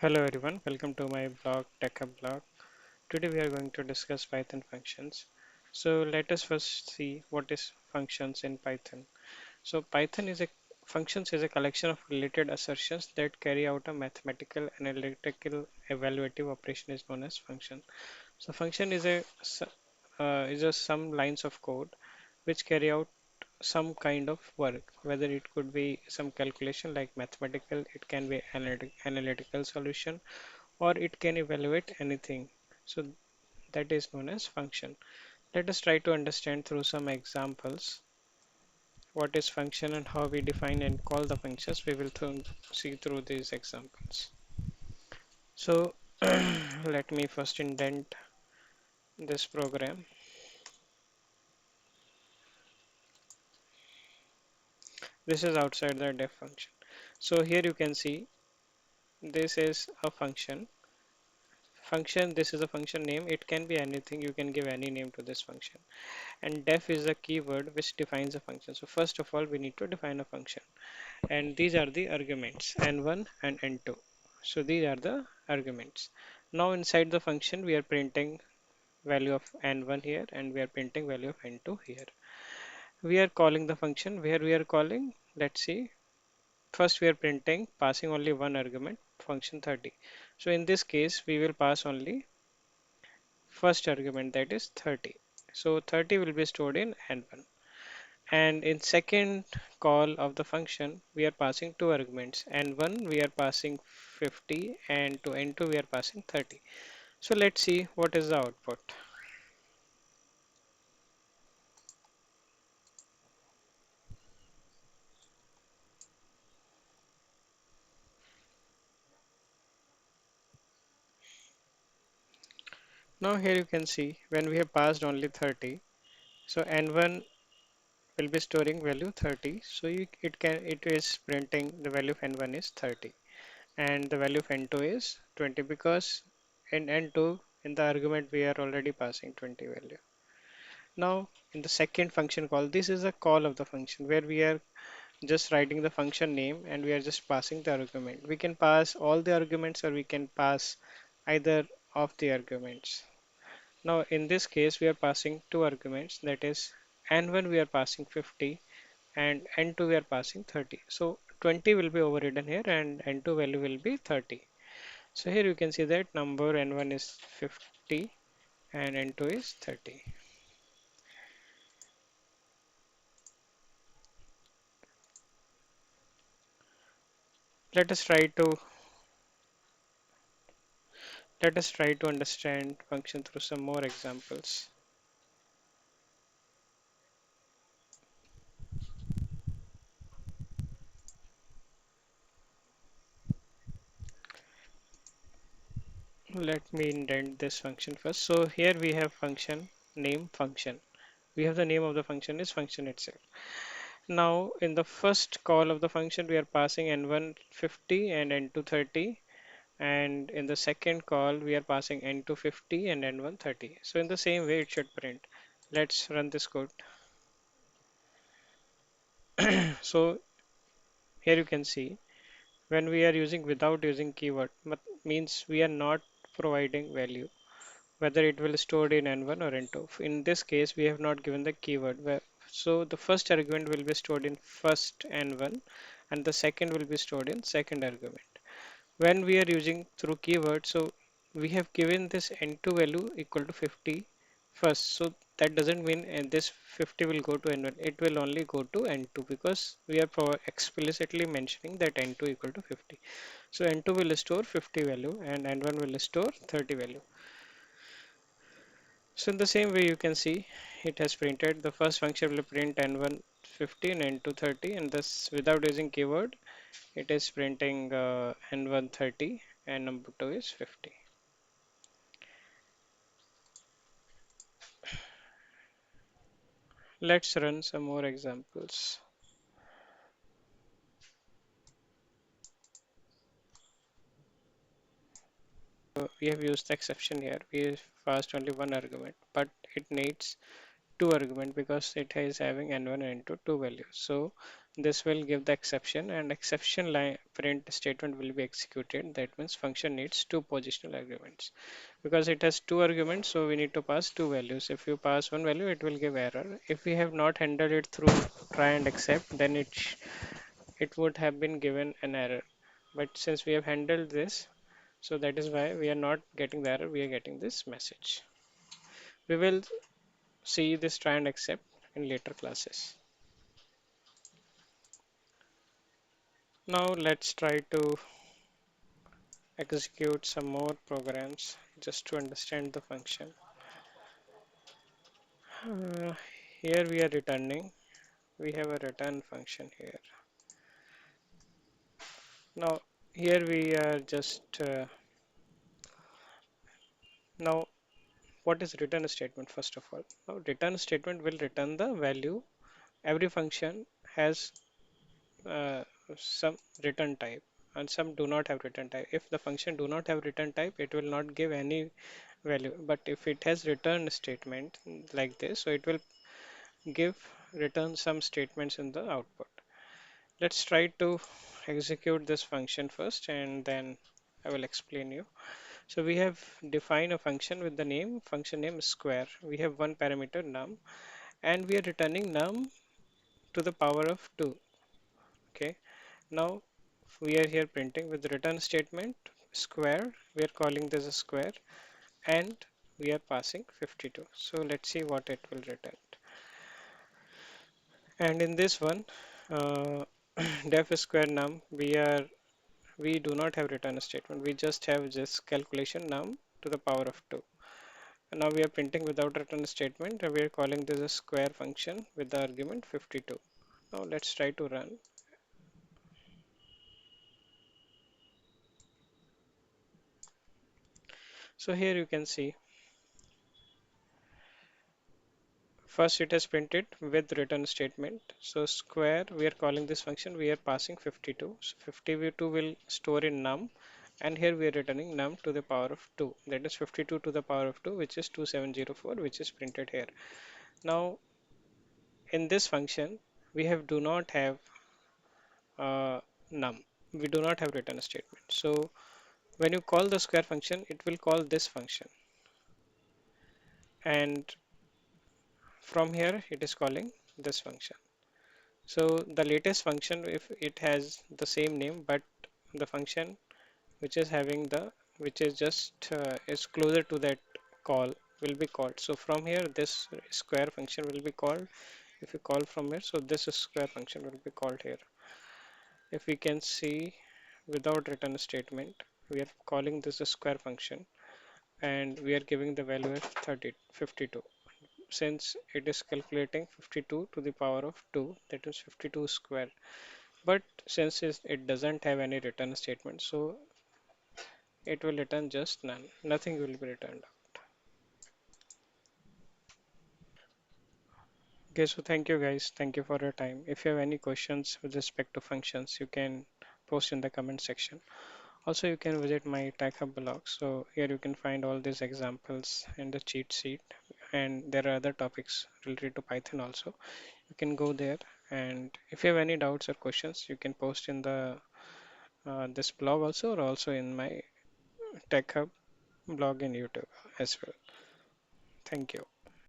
Hello everyone, welcome to my blog Tech Hub blog. Today we are going to discuss Python functions. So let us first see what is functions in Python. So Python is a functions is a collection of related assertions that carry out a mathematical, analytical, evaluative operation is known as function. So function is a some lines of code which carry out some kind of work, whether it could be some calculation like mathematical, it can be analytical solution, or it can evaluate anything. So that is known as function. Let us try to understand through some examples what is function and how we define and call the functions. We will see through these examples. So let me first indent this program. This is outside the def function. So here you can see this is a function. This is a function name. It can be anything. You can give any name to this function. And def is a keyword which defines a function. So first of all, we need to define a function. And these are the arguments n1 and n2. So these are the arguments. Now inside the function, we are printing value of n1 here and we are printing value of n2 here. We are calling the function where we are calling, let's see, first we are printing passing only one argument, function 30. So in this case, we will pass only first argument, that is 30. So 30 will be stored in n1. And in second call of the function, we are passing two arguments. N1 we are passing 50 and to N2 we are passing 30. So let's see what is the output. Now here you can see when we have passed only 30, so N1 will be storing value 30. So it is printing the value of N1 is 30 and the value of N2 is 20 because in N2 in the argument we are already passing 20 value. Now in the second function call, this is a call of the function where we are just writing the function name and we are just passing the argument. We can pass all the arguments or we can pass either of the arguments. Now in this case we are passing two arguments, that is n1 we are passing 50 and n2 we are passing 30. So 20 will be overridden here and n2 value will be 30. So here you can see that number n1 is 50 and n2 is 30. Let us try to understand function through some more examples. Let me indent this function first. So here we have function name function. We have the name of the function is function itself. Now in the first call of the function we are passing n1 50 and n2 30, and in the second call we are passing n2 50 and n1 30. So in the same way it should print. Let's run this code. So here you can see when we are using without using keyword means we are not providing value whether it will stored in n1 or n2. In this case, we have not given the keyword. So the first argument will be stored in first n1 and the second will be stored in second argument. When we are using through keyword, so we have given this n2 value equal to 50 first. So that doesn't mean this 50 will go to n1. It will only go to n2 because we are explicitly mentioning that n2 equal to 50. So n2 will store 50 value and n1 will store 30 value. So in the same way you can see it has printed the first function will print n1 15 and n2 30, and thus without using keyword it is printing n1 30 and number 2 is 50. Let's run some more examples. We have used the exception here. We have passed only one argument, but it needs two argument because it is having n1 and n2 two values. So This will give the exception, and exception line print statement will be executed. That means function needs two positional arguments. Because it has two arguments, so we need to pass two values. If you pass one value, it will give error. If we have not handled it through try and accept, then it would have been given an error. But since we have handled this, so that is why we are not getting the error, we are getting this message. We will see this try and accept in later classes. Now let's try to execute some more programs just to understand the function. Uh, Here we are returning. We have a return function here. Now here we are just now what is return statement first of all? Now return statement will return the value. Every function has uh, some return type and some do not have return type. If the function do not have return type, it will not give any value. But if it has return statement like this, so it will give return some statements in the output. Let's try to execute this function first and then I will explain you. So we have defined a function with the name, function name is square. We have one parameter num and we are returning num to the power of 2. Okay. Now we are here printing with the return statement square. We are calling this a square and we are passing 52. So let's see what it will return. And in this one, uh, def square num, we do not have return statement. We just have this calculation num to the power of 2. And now we are printing without return statement. And we are calling this a square function with the argument 52. Now let's try to run. So here you can see first it has printed with return statement. So square, we are calling this function, we are passing 52. So 52 will store in num and here we are returning num to the power of 2. That is 52 to the power of 2 which is 2704 which is printed here. Now in this function we have do not have num. We do not have return statement. So when you call the square function, it will call this function. And from here, it is calling this function. So the latest function, if it has the same name, but the function which is having the, which is just is closer to that call will be called. So from here, this square function will be called. If you call from here, so this square function will be called here. If we can see without return statement, we are calling this a square function and we are giving the value as 52. Since it is calculating 52 to the power of 2, that is 52 square. But since it doesn't have any return statement, so it will return just none. Nothing will be returned. Okay, so thank you guys. Thank you for your time. If you have any questions with respect to functions, you can post in the comment section. Also, you can visit my Tech Hub blog. So here you can find all these examples and the cheat sheet. And there are other topics related to Python also. You can go there. And if you have any doubts or questions, you can post in the this blog also or also in my Tech Hub blog in YouTube as well. Thank you.